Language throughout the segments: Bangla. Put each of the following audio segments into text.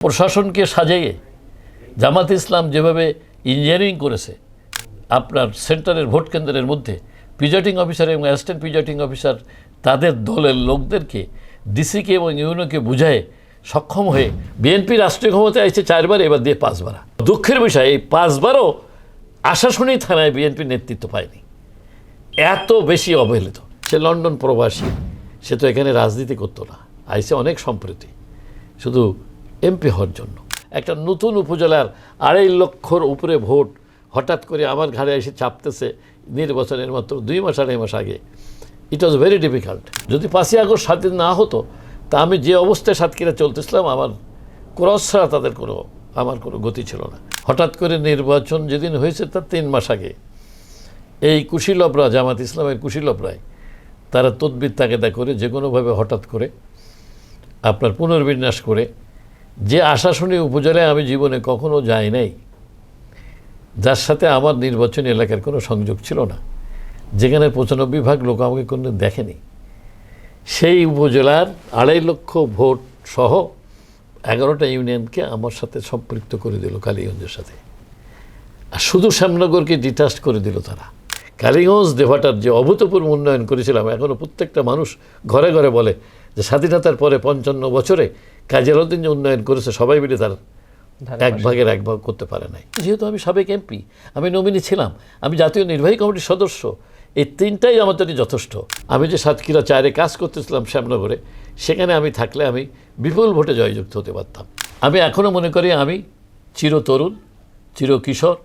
প্রশাসনকে সাজিয়ে জামাত ইসলাম যেভাবে ইঞ্জিনিয়ারিং করেছে, আপনার সেন্টারের ভোট কেন্দ্রের মধ্যে প্রিজাইডিং অফিসার এবং অ্যাসিস্ট্যান্ট প্রিজাইডিং অফিসার তাদের দলের লোকদেরকে ডিসিকে এবং ইউনোকে বুঝায় সক্ষম হয়ে বিএনপি রাষ্ট্রীয় ক্ষমতায় আসছে 4 বার, এবার দিয়ে 5 বার। দুঃখের বিষয়, এই 5 বারও আশাশুনি থানায় বিএনপি নেতৃত্ব পায়নি, এত বেশি অবহেলিত। সে লন্ডন প্রবাসী, সে তো এখানে রাজনীতি করতো না, আইসে অনেক সম্প্রতি শুধু এমপি হওয়ার জন্য। একটা নতুন উপজেলার 2.5 লক্ষর উপরে ভোট হঠাৎ করে আমার ঘাড়ে এসে চাপতেছে নির্বাচনের মাত্র 2 মাস 2.5 মাস আগে। ইট ওয়াজ ভেরি ডিফিকাল্ট। যদি 5ই আগস্ট স্বাধীন না হতো তা আমি যে অবস্থায় সাতক্ষীরা চলতেছিলাম, আমার ক্রস ছাড়া তাদের আমার কোনো গতি ছিল না। হঠাৎ করে নির্বাচন যেদিন হয়েছে তার 3 মাস আগে এই কুশীলবরা, জামাত ইসলামের কুশীলবরাই তারা তদবির তাগেদা করে যে কোনোভাবে হঠাৎ করে আপনার পুনর্বিন্যাস করে যে আশাশুনি উপজেলায় আমি জীবনে কখনো যাই নাই, যার সাথে আমার নির্বাচনী এলাকার কোনো সংযোগ ছিল না, যেখানে 95% লোক আমাকে কোনো দেখেনি, সেই উপজেলার 2.5 লক্ষ ভোট সহ 11টা ইউনিয়নকে আমার সাথে সম্পৃক্ত করে দিল কালীগঞ্জের সাথে। আর শুধু শ্যামনগরকে ডিটাচ করে দিল তারা। কালীগঞ্জ দেভাটার যে অভূতপূর্ব উন্নয়ন করেছিলাম, এখনও প্রত্যেকটা মানুষ ঘরে ঘরে বলে যে স্বাধীনতার পরে 55 বছরে কাজী আলাউদ্দিন যে উন্নয়ন করেছে সবাই মিলে তার 1/1 ভাগ করতে পারে নাই। যেহেতু আমি সাবেক এমপি, আমি নমিনি ছিলাম, আমি জাতীয় নির্বাহী কমিটির সদস্য, এই 3টাই আমার জন্য যথেষ্ট। আমি যে সাতক্ষীরা 4-এ কাজ করতেছিলাম শ্যামনগরে, সেখানে আমি থাকলে আমি বিপুল ভোটে জয়যুক্ত হতে পারতাম। আমি এখনও মনে করি আমি চিরতরুণ, চিরকিশোর,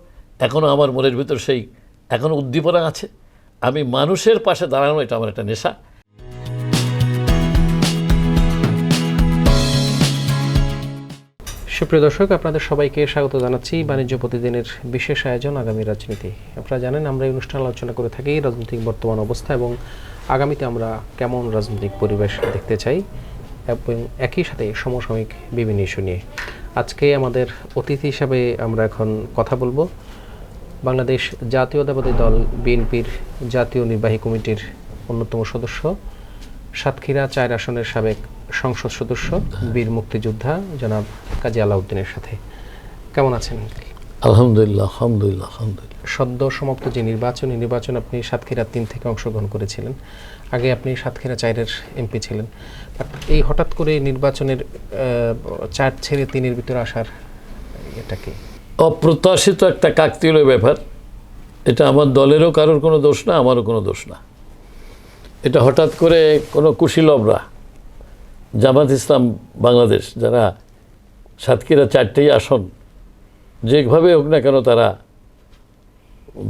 এখনও আমার মনের ভিতর সেই এখনও উদ্দীপনা আছে। আমি মানুষের পাশে দাঁড়ানো, এটা আমার একটা নেশা। সুপ্রিয় দর্শক, আপনাদের সবাইকে স্বাগত জানাচ্ছি বাণিজ্য প্রতিদিনের বিশেষ আয়োজন আগামী রাজনীতি। আপনারা জানেন আমরা এই অনুষ্ঠানে আলোচনা করে থাকি রাজনৈতিক বর্তমান অবস্থা এবং আগামীতে আমরা কেমন রাজনৈতিক পরিবেশ দেখতে চাই এবং একই সাথে সমসাময়িক বিভিন্ন ইস্যু নিয়ে। আজকে আমাদের অতিথি হিসাবে আমরা এখন কথা বলবো বাংলাদেশ জাতীয়তাবাদী দল বিএনপির জাতীয় নির্বাহী কমিটির অন্যতম সদস্য, সাতক্ষীরা 4 আসনের সাবেক সংসদ সদস্য, বীর মুক্তিযোদ্ধা জনাব কাজী আলাউদ্দিনের সাথে। কেমন আছেন? আলহামদুলিল্লাহ, আলহামদুলিল্লাহ, আলহামদুলিল্লাহ। সদ্য সমাপ্ত যে নির্বাচন আপনি সাতক্ষীরা 3 থেকে অংশগ্রহণ করেছিলেন। আগে আপনি সাতক্ষীরা 4-এর এমপি ছিলেন। এই হঠাৎ করে নির্বাচনের 4 ছেড়ে 3-এর ভিতরে আসার এটা কি? অপ্রত্যাশিত একটা কাকতালীয় ব্যাপার। এটা আমার দলেরও কারোর কোনো দোষ না, আমারও কোনো দোষ না। এটা হঠাৎ করে কোনো কুশীলবরা, জামাত ইসলাম বাংলাদেশ, যারা সাতক্ষীরা 4টেই আসন যেভাবে হোক না কেন তারা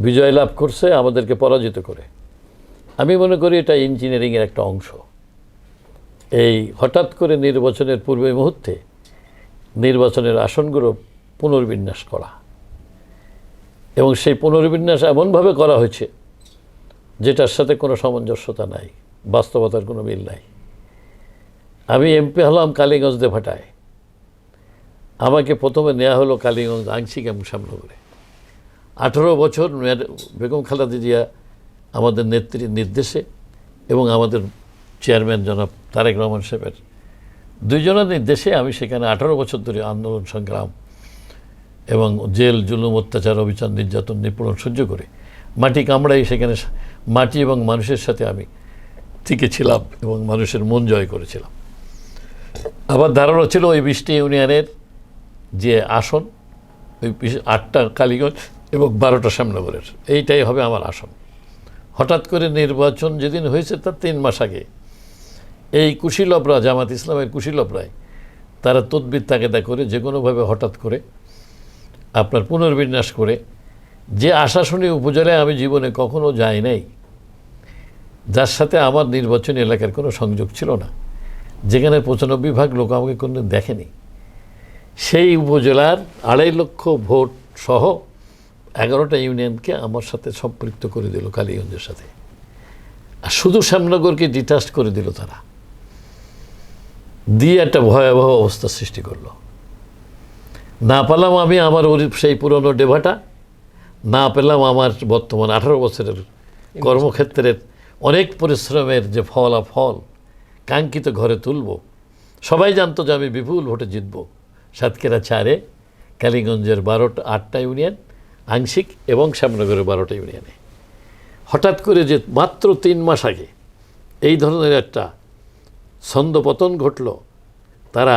বিজয় লাভ করছে আমাদেরকে পরাজিত করে। আমি মনে করি এটা ইঞ্জিনিয়ারিংয়ের একটা অংশ। এই হঠাৎ করে নির্বাচনের পূর্বে মুহূর্তে নির্বাচনের আসনগুলো পুনর্বিন্যাস করা, এবং সেই পুনর্বিন্যাস এমনভাবে করা হয়েছে যেটার সাথে কোনো সামঞ্জস্যতা নাই, বাস্তবতার কোনো মিল নাই। আমি এমপি হলাম কালীগঞ্জ দেভাটায়, আমাকে প্রথমে নেওয়া হলো কালীগঞ্জ আংশিক এবং শ্যামনগরে। 18 বছর বেগম খালেদা জিয়া আমাদের নেত্রীর নির্দেশে এবং আমাদের চেয়ারম্যান জনাব তারেক রহমান সাহেবের 2 জনের নির্দেশে আমি সেখানে 18 বছর ধরে আন্দোলন সংগ্রাম এবং জেল, জুলুম, অত্যাচার, অবিচার, নির্যাতন, নিপীড়ন সহ্য করে মাটি কামড়াই সেখানে মাটি এবং মানুষের সাথে আমি টিকেছিলাম এবং মানুষের মন জয় করেছিলাম। আমার ধারণা ছিল ওই 20টি ইউনিয়নের যে আসন, ওই 8টা কালীগঞ্জ এবং 12টা শ্যামনগরের, এইটাই হবে আমার আসন। হঠাৎ করে নির্বাচন যেদিন হয়েছে তার 3 মাস আগে এই কুশীলবরা, জামাত ইসলামের কুশীলবরাই তারা তদবির তাগেদা করে যে কোনোভাবে হঠাৎ করে আপনার পুনর্বিন্যাস করে যে আশাশুনি উপজেলায় আমি জীবনে কখনো যাই নাই, যার সাথে আমার নির্বাচনী এলাকার কোনো সংযোগ ছিল না, যেখানে 95% লোক আমাকে কোনো দেখেনি, সেই উপজেলার 2.5 লক্ষ ভোট সহ 11টা ইউনিয়নকে আমার সাথে সম্পৃক্ত করে দিল কালীগঞ্জের সাথে। আর শুধু শ্যামনগরকে ডিটাচ করে দিল তারা, দিয়ে একটা ভয়াবহ অবস্থা সৃষ্টি করলো। না পেলাম আমি আমার সেই পুরনো ডেভাটা, না পেলাম আমার বর্তমান 18 বছরের কর্মক্ষেত্রের অনেক পরিশ্রমের যে ফল কাঙ্ক্ষিত ঘরে তুলব। সবাই জানতো যে আমি বিপুল ভোটে জিতব, সাতক্ষীরা 4-এ, কালীগঞ্জের 8টা ইউনিয়ন আংশিক এবং শ্যামনগরের 12টা ইউনিয়নে। হঠাৎ করে যে মাত্র 3 মাস আগে এই ধরনের একটা ছন্দপতন ঘটল, তারা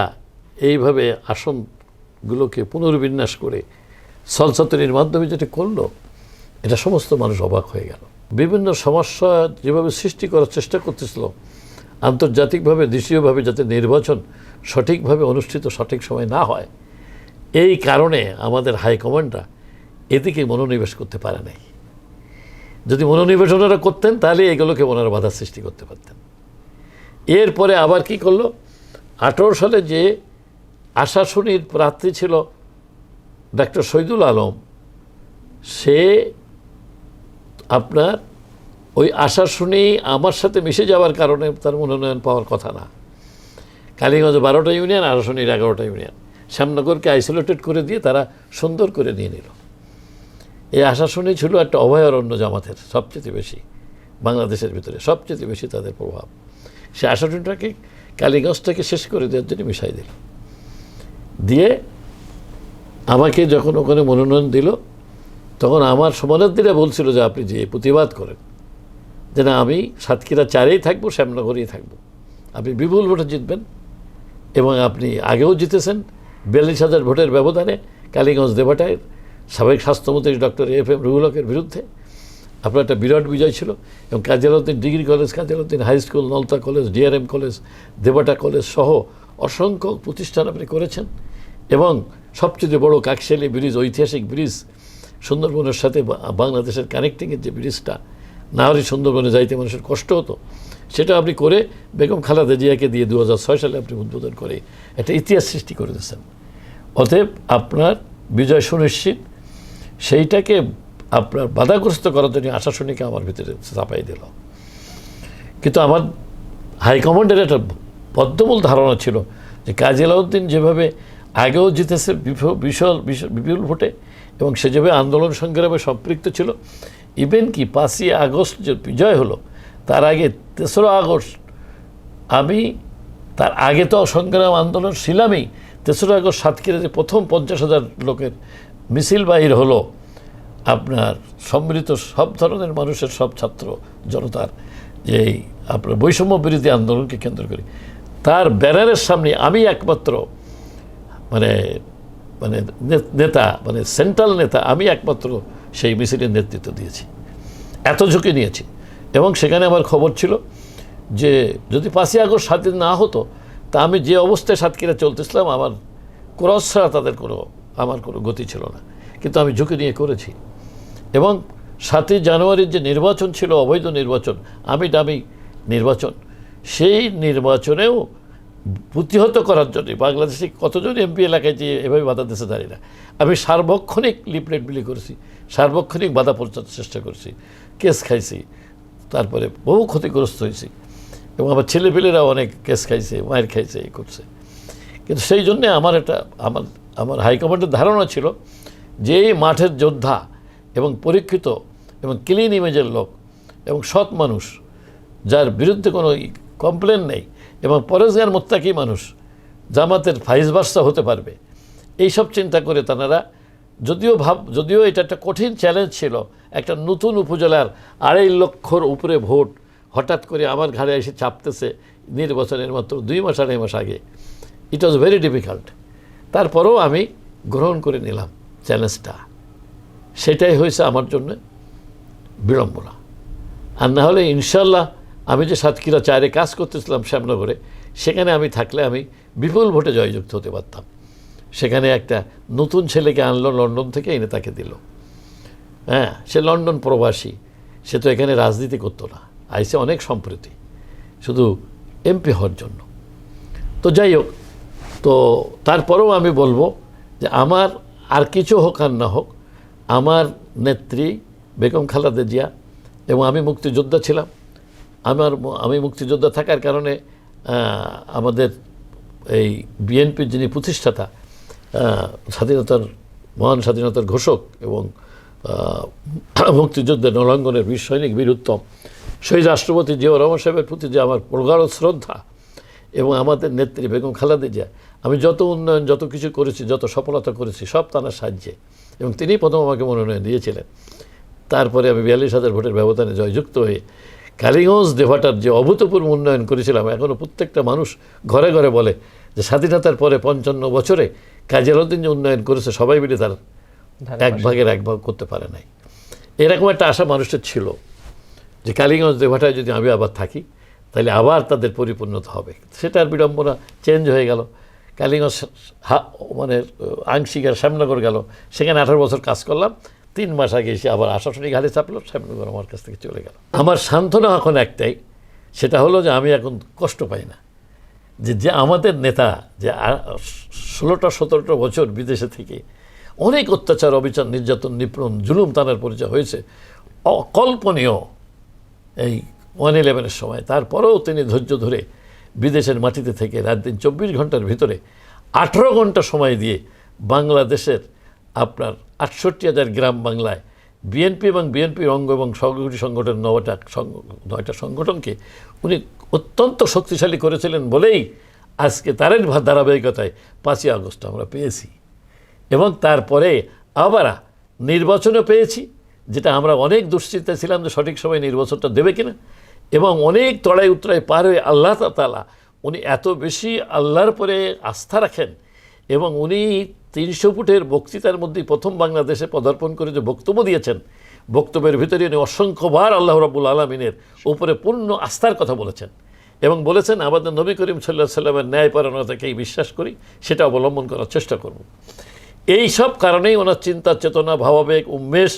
এইভাবে আসনগুলোকে পুনর্বিন্যাস করে সলসাতুরির মাধ্যমে যেটা করলো, এটা সমস্ত মানুষ অবাক হয়ে গেল। বিভিন্ন সমস্যা যেভাবে সৃষ্টি করার চেষ্টা করতেছিল আন্তর্জাতিকভাবে, দেশীয়ভাবে, যাতে নির্বাচন সঠিকভাবে অনুষ্ঠিত সঠিক সময় না হয়, এই কারণে আমাদের হাইকমান্ডরা এদিকে মনোনিবেশ করতে পারে নাই। যদি মনোনিবেশ ওনারা করতেন তাহলে এগুলোকে ওনারা বাধা সৃষ্টি করতে পারতেন। এরপরে আবার কি করলো, 18 সালে যে আশাশুনির প্রার্থী ছিল ডাক্তার শহীদুল আলম, সে আপনার ওই আশাশুনি আমার সাথে মিশে যাওয়ার কারণে তার মনোনয়ন পাওয়ার কথা না। কালীগঞ্জ 12টা ইউনিয়ন, আশাশুনির 11টা ইউনিয়ন, শ্যামনগরকে আইসোলেটেড করে দিয়ে তারা সুন্দর করে নিয়ে নিল। এই আশাশুনি ছিল একটা অভয়ারণ্য জামাতের, সবচেয়ে বেশি বাংলাদেশের ভিতরে সবচেয়ে বেশি তাদের প্রভাব। সে আশাশুনিটাকে কালীগঞ্জটাকে শেষ করে দেওয়ার জন্য মিশাই দিল। দিয়ে আমাকে যখন ওখানে মনোনয়ন দিল, তখন আমার সমানার্থীরা বলছিল যে আপনি যে প্রতিবাদ করেন যে না, আমি সাতক্ষীরা 4-এই থাকবো, শ্যামনগরেই থাকবো, আপনি বিপুল ভোটে জিতবেন, এবং আপনি আগেও জিতেছেন 42,000 ভোটের ব্যবধানে কালীগঞ্জ দেবাটায় সাবেক স্বাস্থ্যমন্ত্রী ডক্টর এফ.এম. রুহুল হকের বিরুদ্ধে। আপনার একটা বিরাট বিজয় ছিল। এবং Kazi Alauddin degree college, Kazi Alauddin high school, Nalta college, DRM college, দেবাটা কলেজ সহ অসংখ্য প্রতিষ্ঠান আপনি করেছেন। এবং সবচেয়ে বড় কাকশালী ব্রিজ, ঐতিহাসিক ব্রিজ, সুন্দরবনের সাথে বাংলাদেশের কানেক্টিংয়ের যে ব্রিজটা, না হলে সুন্দরবনে যাইতে মানুষের কষ্ট হতো, সেটা আপনি করে বেগম খালেদা জিয়াকে দিয়ে 2006 সালে আপনি উদ্বোধন করে একটা ইতিহাস সৃষ্টি করে দিয়েছেন। অতএব আপনার বিজয় সুনিশ্চিত। সেইটাকে আপনার বাধাগ্রস্ত করার জন্য আশাশুনিকে আমার ভিতরে চাপাই দিল। কিন্তু আমার হাইকমান্ডের একটা বদ্ধমূল ধারণা ছিল যে কাজী আলাউদ্দিন যেভাবে আগেও জিতেছে বিপুল ভোটে, এবং সে যেভাবে আন্দোলন সংগ্রামে সম্পৃক্ত ছিল, ইভেন কি 5ই আগস্ট যে বিজয় হলো, তার আগে 3রা আগস্ট, আমি তার আগে তো সংগ্রাম আন্দোলন ছিলামই। 3রা আগস্ট সাতক্ষীরা যে প্রথম 50,000 লোকের মিছিল বাহির হলো, আপনার সম্মিলিত সব ধরনের মানুষের, সব ছাত্র জনতার, যে আপনার বৈষম্য বিরোধী আন্দোলনকে কেন্দ্র করে, তার ব্যানারের সামনে আমি একমাত্র মানে নেতা, মানে সেন্ট্রাল নেতা, আমি একমাত্র সেই মিছিলের নেতৃত্ব দিয়েছি। এত ঝুঁকি নিয়েছি। এবং সেখানে আমার খবর ছিল যে যদি 5ই আগস্ট স্বাধীন না হতো, তা আমি যে অবস্থায় সাতক্ষীরা চলতেছিলাম, আমার ক্রস ছাড়া তাদের আমার কোনো গতি ছিল না। কিন্তু আমি ঝুঁকি নিয়ে করেছি। এবং 7ই জানুয়ারির যে নির্বাচন ছিল, অবৈধ নির্বাচন, আমি দামি নির্বাচন, সেই নির্বাচনেও প্রতিহত করার জন্য বাংলাদেশে কতজন এমপি এলাকায় যে এভাবে বাধা দিতে জানি না, আমি সার্বক্ষণিক লিফলেট বিলি করেছি, সার্বক্ষণিক বাধা পৌঁছাতে চেষ্টা করছি, কেস খাইছি, তারপরে বহু ক্ষতিগ্রস্ত হয়েছি। এবং আমার ছেলেপেলেরাও অনেক কেস খাইছে, মায়ের খাইছে, এই করছে। কিন্তু সেই জন্যে আমার হাইকমান্ডের ধারণা ছিল যে এই মাঠের যোদ্ধা এবং পরীক্ষিত এবং ক্লিন ইমেজের লোক এবং সৎ মানুষ, যার বিরুদ্ধে কোনো কমপ্লেন নেই, এবং পরেশগার মোত্তাকি মানুষ, জামাতের ভাইস ভার্সা হতে পারবে, এইসব চিন্তা করে তারা, যদিও এটা একটা কঠিন চ্যালেঞ্জ ছিল, একটা নতুন উপজেলার 2.5 লক্ষর উপরে ভোট হঠাৎ করে আমার ঘাড়ে এসে চাপতেছে নির্বাচনের মাত্র 2 মাস 2.5 মাস আগে। ইট ওয়াজ ভেরি ডিফিকাল্ট। তারপরেও আমি গ্রহণ করে নিলাম চ্যালেঞ্জটা। সেটাই হয়েছে আমার জন্য বিড়ম্বনা। আর না হলে ইনশাল্লাহ আমি যে সাতক্ষীরা 4-এ কাজ করতেছিলাম শ্যামনগরে, সেখানে আমি থাকলে আমি বিপুল ভোটে জয়যুক্ত হতে পারতাম। সেখানে একটা নতুন ছেলেকে আনলো লন্ডন থেকে, এনে তাকে দিল। হ্যাঁ, সে লন্ডন প্রবাসী, সে তো এখানে রাজনীতি করতো না, আইসে অনেক সম্প্রতি শুধু এমপি হওয়ার জন্য। তো যাই হোক, তো তারপরেও আমি বলবো যে আমার আর কিছু হোক আর না হোক, আমার নেত্রী বেগম খালেদা জিয়া, এবং আমি মুক্তিযোদ্ধা ছিলাম, আমি মুক্তিযোদ্ধা থাকার কারণে আমাদের এই বিএনপির যিনি প্রতিষ্ঠাতা, মহান স্বাধীনতার ঘোষক এবং মুক্তিযুদ্ধের রণাঙ্গনের বীর সৈনিক, বীর উত্তম শহীদ রাষ্ট্রপতি জিয়াউর রহমান সাহেবের প্রতি যে আমার প্রগাঢ় শ্রদ্ধা, এবং আমাদের নেত্রী বেগম খালেদা জিয়া, আমি যত উন্নয়ন, যত কিছু করেছি, যত সফলতা করেছি, সব তার সাহায্যে, এবং তিনিই প্রথম আমাকে মনোনয়ন দিয়েছিলেন। তারপরে আমি 42,000 ভোটের ব্যবধানে জয়যুক্ত হয়ে কালীগঞ্জ দেভাটার যে অভূতপূর্ব উন্নয়ন করেছিলাম, এখনও প্রত্যেকটা মানুষ ঘরে ঘরে বলে যে স্বাধীনতার পরে 55 বছরে কাজী আলাউদ্দিন যে উন্নয়ন করেছে, সবাই মিলে তার এক ভাগের এক ভাগ করতে পারে নাই। এরকম একটা আশা মানুষের ছিল যে কালীগঞ্জ দেভাটায় যদি আমি আবার থাকি তাহলে আবার তাদের পরিপূর্ণতা হবে। সেটার বিড়ম্বনা চেঞ্জ হয়ে গেল। কালীগঞ্জ মানে আংশিক আর শ্যামনগর গেল, সেখানে 18 বছর কাজ করলাম। 3 মাস আগে এসে আবার আশাশুনি ঘাড়ে চাপলো, শ্যামনগর আমার কাছ থেকে চলে গেল। আমার সান্ত্বনা এখন একটাই, সেটা হলো যে আমি এখন কষ্ট পাই না যে আমাদের নেতা যে 16-17 বছর বিদেশে থেকে অনেক অত্যাচার, অবিচার, নির্যাতন, নিপীড়ন, জুলুম তানার পরিচয় হয়েছে, অকল্পনীয় এই 1/11-এর সময়। তারপরেও তিনি ধৈর্য ধরে বিদেশের মাটিতে থেকে রাত দিন 24 ঘন্টার ভিতরে 18 ঘন্টা সময় দিয়ে বাংলাদেশের আপনার 68,000 গ্রাম বাংলায় বিএনপি এবং বিএনপির অঙ্গ এবং সহযোগী সংগঠন 9টা সংগঠনকে উনি অত্যন্ত শক্তিশালী করেছিলেন বলেই আজকে তারের ধারাবাহিকতায় 5ই আগস্ট আমরা পেয়েছি। এবং তারপরে আবার নির্বাচনও পেয়েছি, যেটা আমরা অনেক দুশ্চিন্তায় ছিলাম যে সঠিক সময় নির্বাচনটা দেবে কিনা, এবং অনেক তড়াই উতরাই পার হয়ে আল্লাহ তাআলা উনি এত বেশি আল্লাহর পরে আস্থা রাখেন, এবং উনি 300 ফুটের বক্তৃতার মধ্যে প্রথম বাংলাদেশে পদার্পণ করে যে বক্তব্য দিয়েছেন, বক্তব্যের ভিতরে উনি অসংখ্যবার আল্লাহ রাব্বুল আলামিনের উপরে পূর্ণ আস্থার কথা বলেছেন, এবং বলেছেন আমাদের নবী করিম সাল্লাল্লাহু আলাইহি সাল্লামের ন্যায়পরায়ণতাকেই বিশ্বাস করি, সেটা অবলম্বন করার চেষ্টা করব। এই সব কারণেই ওনার চিন্তা, চেতনা, ভাবাবেগ, উন্মেষ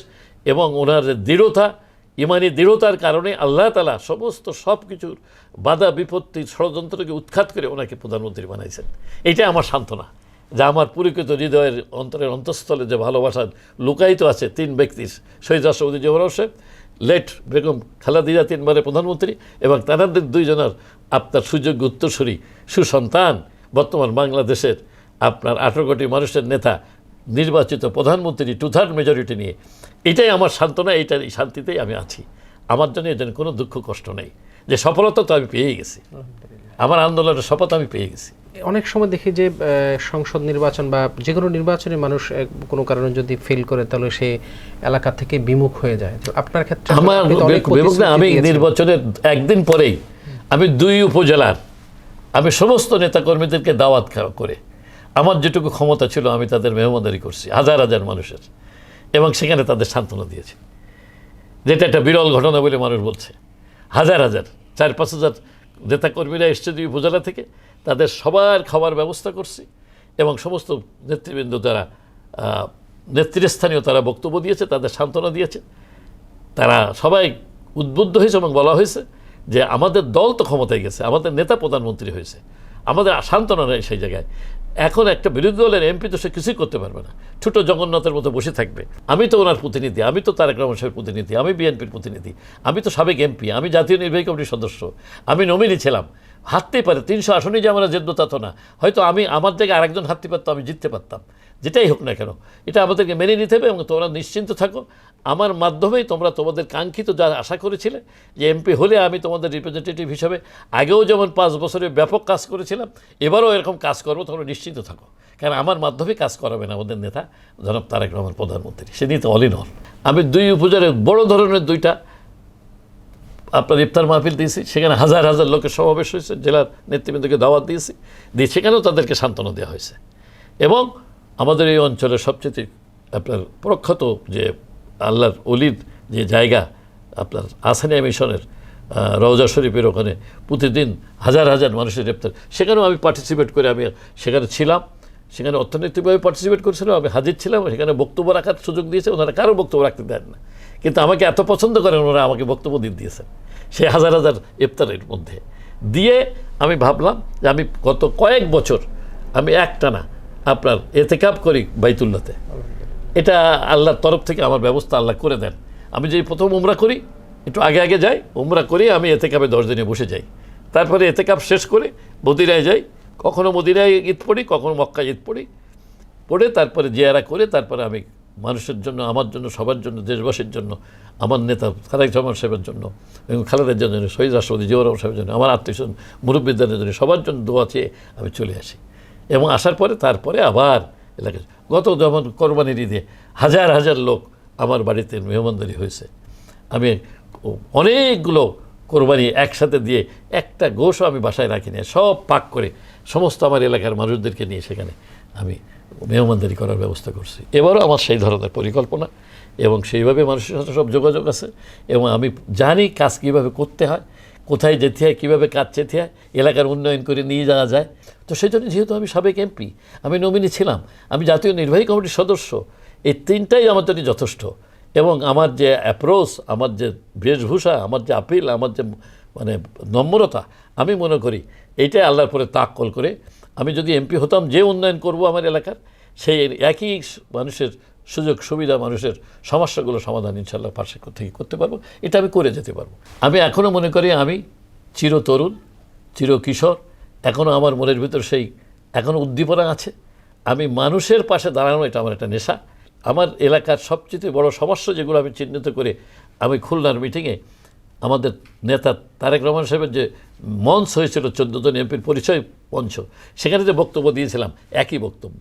এবং ওনার দৃঢ়তা, ইমানি দৃঢ়তার কারণে আল্লাহ তাআলা সমস্ত সব কিছুর বাধা বিপত্তি, ষড়যন্ত্রকে উৎখাত করে ওনাকে প্রধানমন্ত্রী বানাইছেন। এইটা আমার সান্ত্বনা, যা আমার পরিচিত হৃদয়ের অন্তরের অন্তঃস্থলে যে ভালোবাসা লুকায়িত আছে 3 ব্যক্তির, শহীদ রাষ্ট্রপতি জিয়াউর রহমান সাহেব, লেট বেগম খালেদা 3বারের প্রধানমন্ত্রী, এবং তাদের 2 জনের আপনার সুযোগ্য উত্তরসূরি সুসন্তান বর্তমান বাংলাদেশের আপনার 18 কোটি মানুষের নেতা, নির্বাচিত প্রধানমন্ত্রী 2/3 মেজরিটি নিয়ে। এটাই আমার সান্ত্বনা, এইটার এই শান্তিতেই আমি আছি। আমার জন্য এর জন্য কোনো দুঃখ কষ্ট নেই, যে সফলতা তো আমি পেয়ে গেছি, আমার আন্দোলনের শপথ আমি পেয়ে গেছি। অনেক সময় দেখি যে সংসদ নির্বাচন বা যে কোনো নির্বাচনে মানুষ কোনো কারণে যদি ফেল করে তাহলে সে এলাকা থেকে বিমুখ হয়ে যায়। তো আপনার ক্ষেত্রে আমার বিমুখ না, আমি নির্বাচনের একদিন পরেই আমি 2 উপজেলার আমি সমস্ত নেতাকর্মীদেরকে দাওয়াত করে আমার যেটুকু ক্ষমতা ছিল আমি তাদের মেহমানদারি করছি, হাজার হাজার মানুষের, এবং সেখানে তাদের সান্ত্বনা দিয়েছি, যেটা একটা বিরল ঘটনা বলে মানুষ বলছে। হাজার হাজার 4-5 হাজার নেতাকর্মীরা এসছে 2 উপজেলা থেকে, তাদের সবার খাবার ব্যবস্থা করছি, এবং সমস্ত নেতৃবৃন্দ যারা নেতৃস্থানীয় তারা বক্তব্য দিয়েছে, তাদের সান্ত্বনা দিয়েছে। তারা সবাই উদ্বুদ্ধ হয়েছে এবং বলা হয়েছে যে আমাদের দল তো ক্ষমতায় গেছে, আমাদের নেতা প্রধানমন্ত্রী হয়েছে, আমাদের সান্ত্বনা নেই সেই জায়গায়। এখন একটা বিরোধী দলের এমপি তো সে কিছুই করতে পারবে না, ছোট জগন্নাথের মতো বসে থাকবে। আমি তো ওনার প্রতিনিধি, আমি তো তারেক রহমান সাহেবের প্রতিনিধি, আমি বিএনপির প্রতিনিধি, আমি তো সাবেক এমপি, আমি জাতীয় নির্বাহী কমিটির সদস্য, আমি নমিনি ছিলাম। হারতেই পারে, 300 আসনে যে আমরা জিতবো তা তো না, হয়তো আমি আমার জায়গায় আরেকজন হারতে পারতো, আমি জিততে পারতাম। যেটাই হোক না কেন, এটা আমাদেরকে মেনে নিতে হবে, এবং তোমরা নিশ্চিন্ত থাকো, আমার মাধ্যমেই তোমরা তোমাদের কাঙ্ক্ষিত যা আশা করেছিলে যে এমপি হলে আমি তোমাদের রিপ্রেজেন্টেটিভ হিসাবে আগেও যেমন 5 বছরে ব্যাপক কাজ করেছিলাম, এবারও এরকম কাজ করবো, তোমরা নিশ্চিন্ত থাকো। কারণ আমার মাধ্যমে কাজ করাবেন আমাদের নেতা জনাব তারেক রহমান প্রধানমন্ত্রী, সে নিয়ে তো অল ইন অল। আমি 2 উপজেলায় বড় ধরনের 2টা আপনার ইফতার মাহফিল দিয়েছি, সেখানে হাজার হাজার লোকের সমাবেশ হয়েছে, জেলার নেতৃবৃন্দকে দাওয়াত দিয়েছি, দিয়ে সেখানেও তাদেরকে সান্ত্বনা দেওয়া হয়েছে। এবং আমাদের এই অঞ্চলের সবচেয়ে আপনার প্রখ্যাত যে আল্লাহর অলির যে জায়গা আপনার আসানিয়া মিশনের রওজা শরীফের ওখানে প্রতিদিন হাজার হাজার মানুষের ইফতার, সেখানেও আমি পার্টিসিপেট করে আমি সেখানে ছিলাম, সেখানে অর্থনৈতিকভাবে পার্টিসিপেট করেছিলাম, আমি হাজির ছিলাম, সেখানে বক্তব্য রাখার সুযোগ দিয়েছে। ওনারা কারো বক্তব্য রাখতে দেন না, কিন্তু আমাকে এত পছন্দ করেন ওনারা, আমাকে বক্তব্য দিয়েছেন সেই হাজার হাজার ইফতারের মধ্যে দিয়ে। আমি ভাবলাম যে আমি গত কয়েক বছর আমি একটানা আপনার এতেকাব করি বাইতুল্লাহতে, এটা আল্লাহর তরফ থেকে আমার ব্যবস্থা আল্লাহ করে দেন। আমি যেই প্রথম উমরা করি, একটু আগে আগে যাই, উমরা করি, আমি এতেকাবে 10 দিনে বসে যাই, তারপরে এতেকাব শেষ করে মদিনায় যাই, কখনো মদিনায় ঈদ পড়ি, কখনো মক্কায় ঈদ পড়ে তারপরে জিয়ারা করে তারপরে আমি মানুষের জন্য, আমার জন্য, সবার জন্য, দেশবাসীর জন্য, আমার নেতা তারেক রহমান সাহেবের জন্য এবং খালেদার জন্য, শহীদ রাষ্ট্রপতি জিয়াউর রহমান সাহেবের জন্য, আমার আত্মীয়স্বজন মুরব্বীদের জন্য, সবার জন্য দোয়া চেয়ে আমি চলে আসি। এবং আসার পরে তারপরে আবার এলাকায় গত যেমন কোরবানির ঈদে হাজার হাজার লোক আমার বাড়িতে মেহমানদারি হয়েছে। আমি অনেকগুলো কোরবানি একসাথে দিয়ে একটা গোশও আমি বাসায় রাখি না, সব পাক করে সমস্ত আমার এলাকার মানুষদেরকে নিয়ে সেখানে আমি মেহমানদারি করার ব্যবস্থা করছি। এবারও আমার সেই ধরনের পরিকল্পনা এবং সেইভাবে মানুষের সাথে সব যোগাযোগ আছে এবং আমি জানি কাজ কীভাবে করতে হয়, কোথায় যেতে হয়, কীভাবে কাজ যেতে হয়, এলাকার উন্নয়ন করে নিয়ে যাওয়া যায়। তো সেই জন্য যেহেতু আমি সাবেক এমপি, আমি নমিনি ছিলাম, আমি জাতীয় নির্বাহী কমিটির সদস্য, এই তিনটাই আমার জন্য যথেষ্ট। এবং আমার যে অ্যাপ্রোচ, আমার যে বেশভূষা, আমার যে আপিল, আমার যে মানে নম্রতা, আমি মনে করি এইটাই আল্লাহর পরে তাক্কল করে আমি যদি এমপি হতাম, যে উন্নয়ন করব আমার এলাকার, সেই একই মানুষের সুযোগ সুবিধা, মানুষের সমস্যাগুলো সমাধান ইনশাআল্লাহ পাশে থেকে করতে পারবো, এটা আমি করে যেতে পারবো। আমি এখনও মনে করি আমি চিরতরুণ, চিরকিশোর, এখনও আমার মনের ভিতর সেই এখনও উদ্দীপনা আছে। আমি মানুষের পাশে দাঁড়ানো, এটা আমার একটা নেশা। আমার এলাকার সবচেয়ে বড় সমস্যা যেগুলো আমি চিহ্নিত করে, আমি খুলনার মিটিংয়ে আমাদের নেতা তারেক রহমান সাহেবের যে মঞ্চ হয়েছিল 14 জন এমপির পরিচয় মঞ্চ, সেখানে যে বক্তব্য দিয়েছিলাম একই বক্তব্য,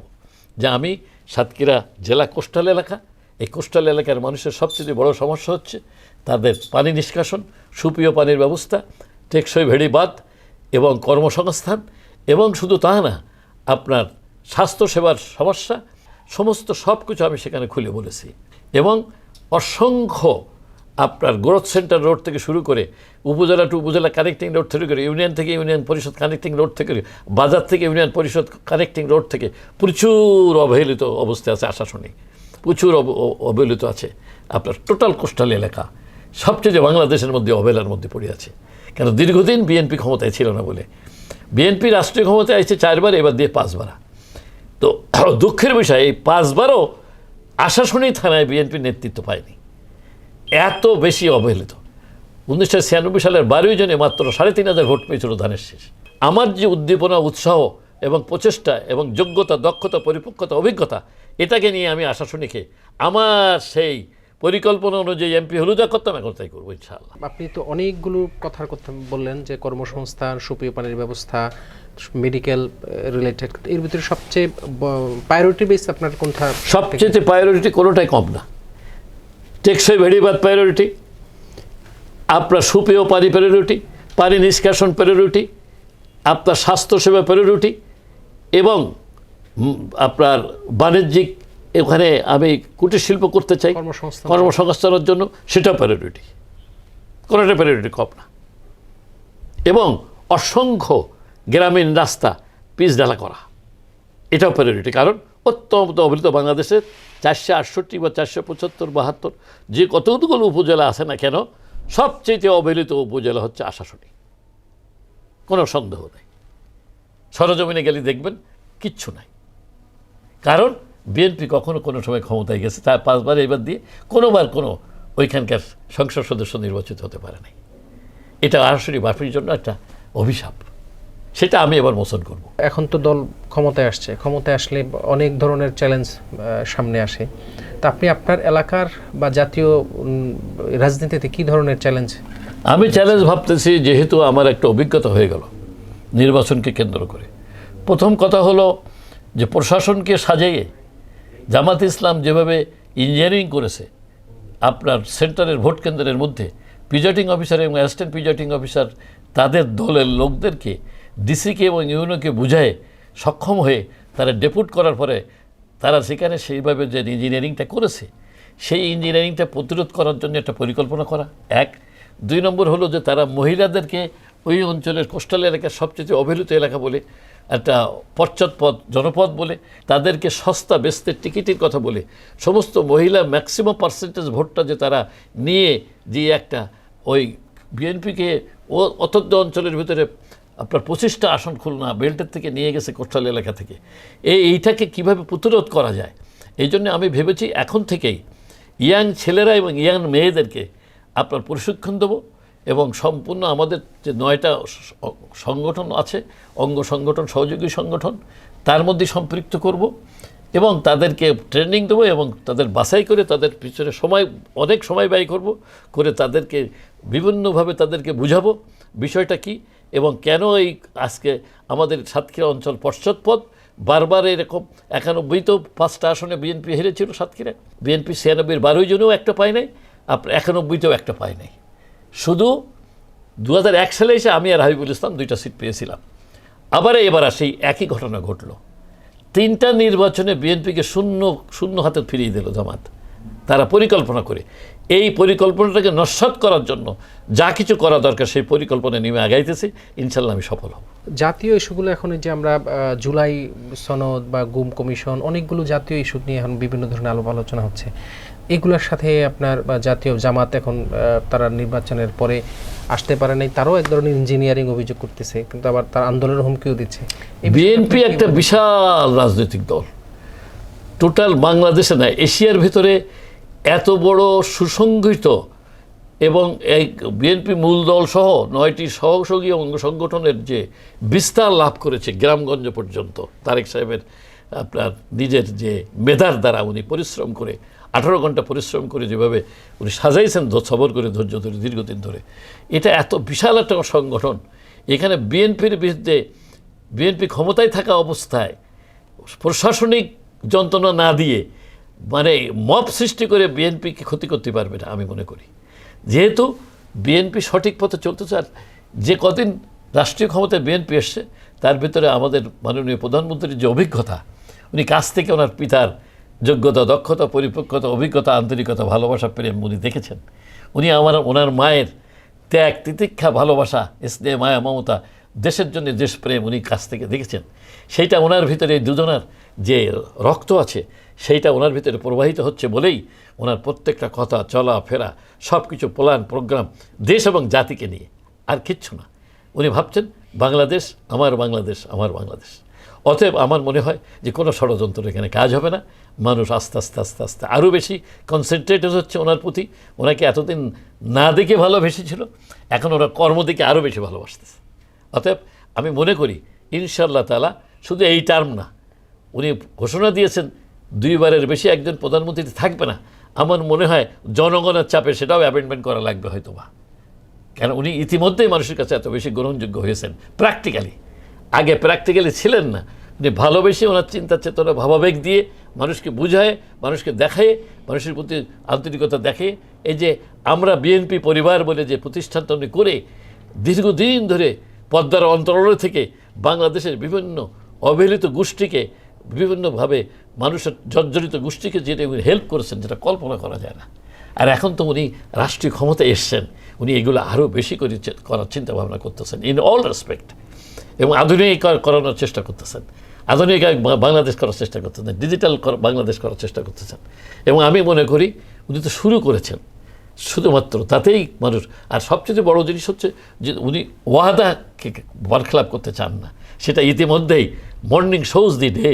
যে আমি সাতক্ষীরা জেলা কোস্টাল এলাকা, এই কোস্টাল এলাকার মানুষের সবচেয়ে বড় সমস্যা হচ্ছে তাদের পানি নিষ্কাশন, সুপেয় পানির ব্যবস্থা, টেকসই ভেড়ি বাঁধ এবং কর্মসংস্থান, এবং শুধু তা না, আপনার স্বাস্থ্যসেবার সমস্যা, সমস্ত সব কিছু আমি সেখানে খুলে বলেছি। এবং অসংখ্য আপনার গ্রোথ সেন্টার রোড থেকে শুরু করে উপজেলা টু উপজেলা কানেক্টিং রোড থেকে করে ইউনিয়ন থেকে ইউনিয়ন পরিষদ কানেক্টিং রোড থেকে বাজার থেকে ইউনিয়ন পরিষদ কানেক্টিং রোড থেকে প্রচুর অবহেলিত অবস্থায় আছে আশাশুনি, প্রচুর অবহেলিত আছে আপনার টোটাল কোস্টাল এলাকা, সবচেয়ে বাংলাদেশের মধ্যে অবহেলার মধ্যে পড়ে আছে। কেন দীর্ঘদিন বিএনপি ক্ষমতায় ছিল না বলে। বিএনপি রাষ্ট্রীয় ক্ষমতায় আসছে 4 বার, এবার দিয়ে 5 বার। তো দুঃখের বিষয়, এই 5 বারও আশাশুনি থানায় বিএনপির নেতৃত্ব পায়নি, এত বেশি অবহেলিত। 1996 সালের 12 জনে মাত্র 3,500 ভোট পেয়েছিল ধানের শেষ। আমার যে উদ্দীপনা, উৎসাহ এবং প্রচেষ্টা এবং যোগ্যতা, দক্ষতা, পরিপক্কতা, অভিজ্ঞতা, এটাকে নিয়ে আমি আশাশুনিকে আমার সেই পরিকল্পনা অনুযায়ী এমপি হলু যা করতাম, এখন তাই করবো ইনশাআল্লাহ। আপনি তো অনেকগুলো কথার কথা বললেন, যে কর্মসংস্থান, সুপেয় পানির ব্যবস্থা, মেডিকেল রিলেটেড, এর ভিতরে সবচেয়ে প্রায়োরিটি বেস আপনার কোনটা? সবচেয়ে প্রায়োরিটি কোনোটাই কম না। টেকসই ভেড়িবাদ প্রায়োরিটি, আপনার সুপেয় পানি প্রায়োরিটি, পানি নিষ্কাশন প্রায়োরিটি, আপনার স্বাস্থ্যসেবা প্রায়োরিটি, এবং আপনার বাণিজ্যিক ওখানে আমি কুটির শিল্প করতে চাই কর্মসংস্থানের জন্য, সেটাও প্রায়োরিটি, কোনোটা প্রায়োরিটি কম না। এবং অসংখ্য গ্রামীণ রাস্তা পিচ ঢালা করা, এটাও প্রায়োরিটি। কারণ অত্যন্ত অবহেলিত বাংলাদেশের 468 বা 475, 72 যে কতগুলো উপজেলা আছে না কেন, সবচেয়ে অবহেলিত উপজেলা হচ্ছে আশাশুনি, কোনো সন্দেহ নেই। সরজমিনে গেলে দেখবেন কিচ্ছু নাই। কারণ বিএনপি কখনো কোনো সময় ক্ষমতায় গেছে, তার 5 বার এবার দিয়ে কোনোবার কোনো ওইখানকার সংসদ সদস্য নির্বাচিত হতে পারে নাই। এটা আশাশুনি বাপির জন্য একটা অভিশাপ, সেটা আমি এবার মোচন করব। এখন তো দল ক্ষমতায় আসছে, ক্ষমতায় আসলে অনেক ধরনের চ্যালেঞ্জ সামনে আসে। তা আপনি আপনার এলাকার বা জাতীয় রাজনীতিতে কি ধরনের চ্যালেঞ্জ? আমি চ্যালেঞ্জ ভাবতেছি, যেহেতু আমার একটা অভিজ্ঞতা হয়ে গেল নির্বাচনকে কেন্দ্র করে। প্রথম কথা হলো যে প্রশাসনকে সাজিয়ে জামাত ইসলাম যেভাবে ইঞ্জিনিয়ারিং করেছে, আপনার সেন্টারের ভোট কেন্দ্রের মধ্যে প্রিজাইডিং অফিসার এবং অ্যাসিস্ট্যান্ট প্রিজাইডিং অফিসার তাদের দলের লোকদেরকে ডিসিকে এবং ইউনোকে বুঝায় সক্ষম হয়ে তারা ডেপুট করার পরে তারা সেখানে সেইভাবে যে ইঞ্জিনিয়ারিংটা করেছে, সেই ইঞ্জিনিয়ারিংটা প্রতিরোধ করার জন্য একটা পরিকল্পনা করা এক। 2 নম্বর হলো যে তারা মহিলাদেরকে ওই অঞ্চলের কোস্টাল এলাকার সবচেয়ে অবহেলিত এলাকা বলে, একটা পশ্চাৎপদ জনপদ বলে, তাদেরকে সস্তা বেচতে টিকিটের কথা বলে সমস্ত মহিলা ম্যাক্সিমাম পার্সেন্টেজ ভোটটা যে তারা নিয়ে যে একটা ওই বিএনপিকে অতদ্য অঞ্চলের ভিতরে আপনার 25টা আসন খুলনা বেল্টের থেকে নিয়ে গেছে কোস্টাল এলাকা থেকে, এইটাকে কিভাবে প্রতিরোধ করা যায়, এই জন্য আমি ভেবেছি এখন থেকেই ইয়াং ছেলেরা এবং ইয়াং মেয়েদেরকে আপনার প্রশিক্ষণ দেবো এবং সম্পূর্ণ আমাদের যে 9টা সংগঠন আছে, অঙ্গ সংগঠন, সহযোগী সংগঠন, তার মধ্যে সম্পৃক্ত করব এবং তাদেরকে ট্রেনিং দেবো এবং তাদের বাছাই করে তাদের পিছনে অনেক সময় ব্যয় করব, করে তাদেরকে বিভিন্নভাবে তাদেরকে বুঝাবো বিষয়টা কি এবং কেন এই আজকে আমাদের সাতক্ষীরা অঞ্চল পশ্চাৎপদ, বারবার এরকম 91 তো 5টা আসনে বিএনপি হেরেছিল সাতক্ষীরায়, বিএনপি 96-র 12 জনেও একটা পায় নাই, আপনার 91-তেও একটা পায় নাই। শুধু 2001 সালে এসে আমি আর হাবিবুল ইসলাম 2টা সিট পেয়েছিলাম। আবার এবার সেই একই ঘটনা ঘটলো। 3টা নির্বাচনে বিএনপিকে শূন্য হাতে ফিরিয়ে দিল জামাত, তারা পরিকল্পনা করে। এই পরিকল্পনাটাকে নস্যাৎ করার জন্য যা কিছু করা দরকার সেই পরিকল্পনা নিয়ে আগাইতেছে, ইনশাল্লাহ আমি সফল হব। জাতীয় ইস্যুগুলো এখন এই যে আমরা জুলাই সনদ বা গুম কমিশন, অনেকগুলো জাতীয় ইস্যু নিয়ে এখন বিভিন্ন ধরনের আলোচনা হচ্ছে। এগুলোর সাথে আপনার জাতীয় জামাত এখন তারা নির্বাচনের পরে আসতে পারে নাই, তারাও এক ধরনের ইঞ্জিনিয়ারিং অভিযোগ করতেছে, কিন্তু আবার তার আন্দোলনের হুমকিও দিচ্ছে। বিএনপি একটা বিশাল রাজনৈতিক দল, টোটাল বাংলাদেশে না এশিয়ার ভিতরে এত বড় সুসংগঠিত, এবং এই বিএনপি মূল দল সহ 9টি সহযোগী অঙ্গ সংগঠনের যে বিস্তার লাভ করেছে গ্রামগঞ্জ পর্যন্ত, তারেক সাহেবের আপনার নিজের যে মেধার দ্বারা উনি পরিশ্রম করে 18 ঘন্টা পরিশ্রম করে যেভাবে উনি সাজাইছেন সবর করে ধৈর্য ধরে দীর্ঘদিন ধরে, এটা এত বিশাল একটা সংগঠন। এখানে বিএনপির বিরুদ্ধে বিএনপি ক্ষমতায় থাকা অবস্থায় প্রশাসনিক যন্ত্রণা না দিয়ে মানে মব সৃষ্টি করে বিএনপিকে ক্ষতি করতে পারবে না আমি মনে করি। যেহেতু বিএনপি সঠিক পথে চলতেছে, আর যে কদিন রাষ্ট্রীয় ক্ষমতায় বিএনপি এসছে তার ভিতরে আমাদের মাননীয় প্রধানমন্ত্রীর যে অভিজ্ঞতা, উনি কাছ থেকে ওনার পিতার যোগ্যতা, দক্ষতা, পরিপক্কতা, অভিজ্ঞতা, আন্তরিকতা, ভালোবাসা, প্রেম উনি দেখেছেন। উনি ওনার মায়ের ত্যাগ, তিতিক্ষা, ভালোবাসা, স্নেহ, মায়া, মমতা, দেশের জন্য দেশপ্রেম উনি কাছ থেকে দেখেছেন। সেইটা ওনার ভিতরে এই দুজনার যে রক্ত আছে সেইটা ওনার ভিতরে প্রবাহিত হচ্ছে বলেই ওনার প্রত্যেকটা কথা, চলা ফেরা, সব কিছু প্ল্যান প্রোগ্রাম দেশ এবং জাতিকে নিয়ে, আর কিচ্ছু না। উনি ভাবছেন বাংলাদেশ আমার, বাংলাদেশ আমার, বাংলাদেশ। অতএব আমার মনে হয় যে কোনো ষড়যন্ত্র এখানে কাজ হবে না। মানুষ আস্তে আস্তে আস্তে আস্তে আরও বেশি কনসেন্ট্রেটেড হচ্ছে ওনার প্রতি। ওনাকে এতদিন না দেখে ভালোবেসেছিল, এখন ওরা কর্ম দিকে আরও বেশি ভালোবাসতেছে। অতএব আমি মনে করি ইনশাআল্লাহ তাআলা শুধু এই টার্ম না, উনি ঘোষণা দিয়েছেন 2বারের বেশি একজন প্রধানমন্ত্রী থাকবে না। আমার মনে হয় জনগণের চাপে সেটাও অ্যাপয়েন্টমেন্ট করা লাগবে হয়তো বা, কেন উনি ইতিমধ্যেই মানুষের কাছে এত বেশি গ্রহণযোগ্য হয়েছেন প্র্যাকটিক্যালি। আগে প্র্যাকটিক্যালি ছিলেন না। উনি ভালোবেসে ওনার চিন্তা চেতনা ভাবাবেগ দিয়ে মানুষকে বুঝায়, মানুষকে দেখায়, মানুষের প্রতি আন্তরিকতা দেখে। এই যে আমরা বিএনপি পরিবার বলে যে প্রতিষ্ঠানটা উনি করে দীর্ঘদিন ধরে পদ্মার অন্তরালে থেকে বাংলাদেশের বিভিন্ন অবহেলিত গোষ্ঠীকে, বিভিন্নভাবে মানুষের জর্জরিত গোষ্ঠীকে যেটা উনি হেল্প করেছেন, যেটা কল্পনা করা যায় না। আর এখন তো উনি রাষ্ট্রীয় ক্ষমতায় এসছেন, উনি এগুলো আরও বেশি করে করার চিন্তা ভাবনা করতেছেন ইন অল রেসপেক্ট, এবং আধুনিক করানোর চেষ্টা করতেছেন, আধুনিক বাংলাদেশ করার চেষ্টা করতেছেন, ডিজিটাল বাংলাদেশ করার চেষ্টা করতেছেন। এবং আমি মনে করি উনি তো শুরু করেছেন, শুধুমাত্র তাতেই মানুষ। আর সবচেয়ে বড় জিনিস হচ্ছে যে উনি ওয়াদাকে বরখেলাপ করতে চান না। সেটা ইতিমধ্যেই মর্নিং শোজ দি ডে,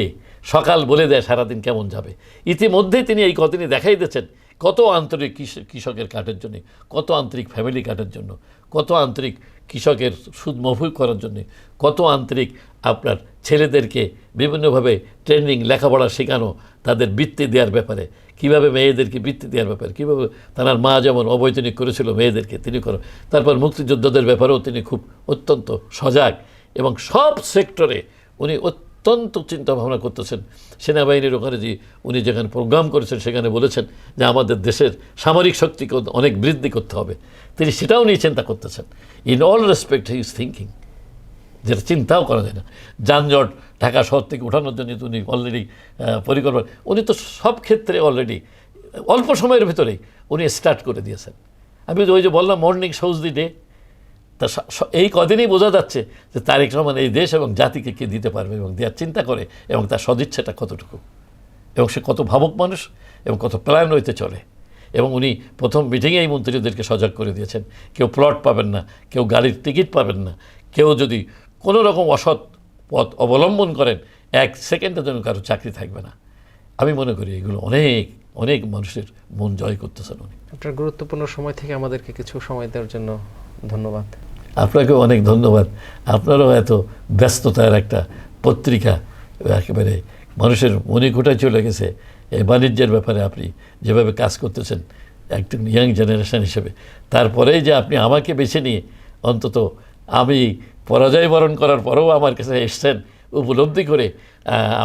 সকাল বলে দেয় সারাদিন কেমন যাবে। ইতিমধ্যেই তিনি এই কদিনই দেখাই দিয়েছেন কত আন্তরিক কৃষকের কাঠের জন্য, কত আন্তরিক ফ্যামিলি কাঠের জন্য, কত আন্তরিক কৃষকের সুদ মফুজ করার জন্য, কত আন্তরিক আপনার ছেলেদেরকে বিভিন্নভাবে ট্রেনিং, লেখাপড়া শেখানো, তাদের বৃত্তি দেওয়ার ব্যাপারে, কীভাবে মেয়েদেরকে বৃত্তি দেওয়ার ব্যাপারে, কীভাবে তার মা যেমন অবৈতনিক করেছিল মেয়েদেরকে তিনি করেন। তারপর মুক্তিযোদ্ধাদের ব্যাপারেও তিনি খুব অত্যন্ত সজাগ, এবং সব সেক্টরে উনি অত্যন্ত চিন্তা ভাবনা করতেছেন। সেনাবাহিনীর ওখানে যে উনি যেখানে প্রোগ্রাম করেছেন সেখানে বলেছেন যে আমাদের দেশের সামরিক শক্তিকে অনেক বৃদ্ধি করতে হবে, তিনি সেটাও নিয়ে চিন্তা করতেছেন। In all respect he is thinking, যেটা চিন্তাও করা যায় না। যানজট ঢাকা শহর থেকে ওঠানোর জন্য উনি অলরেডি পরিকল্পনা, উনি তো সব ক্ষেত্রে অলরেডি অল্প সময়ের ভিতরেই উনি স্টার্ট করে দিয়েছেন। আমি ওই যে বললাম মর্নিং শোজ দি ডে, তা এই কদিনেই বোঝা যাচ্ছে যে তারেক রহমান এই দেশ এবং জাতিকে কে দিতে পারবে এবং দেওয়ার চিন্তা করে, এবং তার সদিচ্ছাটা কতটুকু, এবং সে কত ভাবুক মানুষ এবং কত প্ল্যান হইতে চলে। এবং উনি প্রথম মিটিংয়ে এই মন্ত্রীদেরকে সজাগ করে দিয়েছেন, কেউ প্লট পাবেন না, কেউ গাড়ির টিকিট পাবেন না, কেউ যদি কোনো রকম অসৎ পথ অবলম্বন করেন 1 সেকেন্ডের জন্য কারো চাকরি থাকবে না। আমি মনে করি এগুলো অনেক অনেক মানুষের মন জয় করতেছেন উনি। আপনার গুরুত্বপূর্ণ সময় থেকে আমাদেরকে কিছু সময় দেওয়ার জন্য ধন্যবাদ। আপনাকেও অনেক ধন্যবাদ। আপনারাও এত ব্যস্ততার একটা পত্রিকা, একেবারে মানুষের মণিকোটায় চলে গেছে এই বাণিজ্যের ব্যাপারে আপনি যেভাবে কাজ করতেছেন একজন ইয়াং জেনারেশন হিসেবে, তারপরেই যে আপনি আমাকে বেছে নিয়ে অন্তত আমি পরাজয় বরণ করার পরেও আমার কাছে এসছেন, উপলব্ধি করে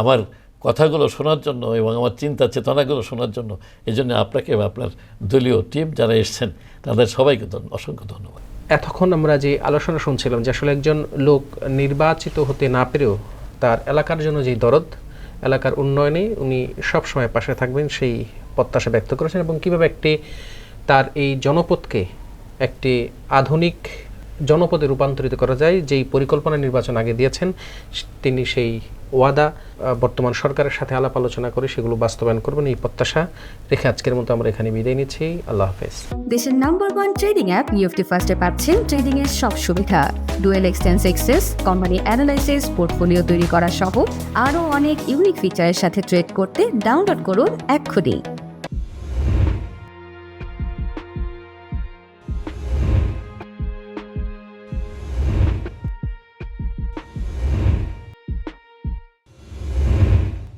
আমার কথাগুলো শোনার জন্য এবং আমার চিন্তা চেতনাগুলো শোনার জন্য এই জন্য আপনাকে এবং আপনার দলীয় টিম যারা এসছেন তাদের সবাইকে অসংখ্য ধন্যবাদ। এতক্ষণ আমরা যে আলোচনা শুনছিলাম যে আসলে একজন লোক নির্বাচিত হতে না পেরেও তার এলাকার জন্য যেই দরদ, এলাকার উন্নয়নে উনি সবসময় পাশে থাকবেন সেই প্রত্যাশা ব্যক্ত করেছেন, এবং কীভাবে তার এই জনপদকে একটি আধুনিক জনপদে রূপান্তরিত করা যায় যেই পরিকল্পনা নির্বাচন আগে দিয়েছেন, তিনি সেই ওয়াদা বর্তমান সরকারের সাথে আলাপ আলোচনা করে সেগুলো বাস্তবায়ন করবেন এই প্রত্যাশা রেখে আজকের মতো আমরা এখানে বিদায় নিচ্ছি। আল্লাহ হাফেজ। দেশের নাম্বার 1 ট্রেডিং অ্যাপ নিফটি ফার্স্টে পাচ্ছেন ট্রেডিং এর সব সুবিধা, dual exchange access, company analysis, portfolio তৈরি করা সহ আরও অনেক ইউনিক ফিচারের সাথে ট্রেড করতে ডাউনলোড করুন এক্ষুনি।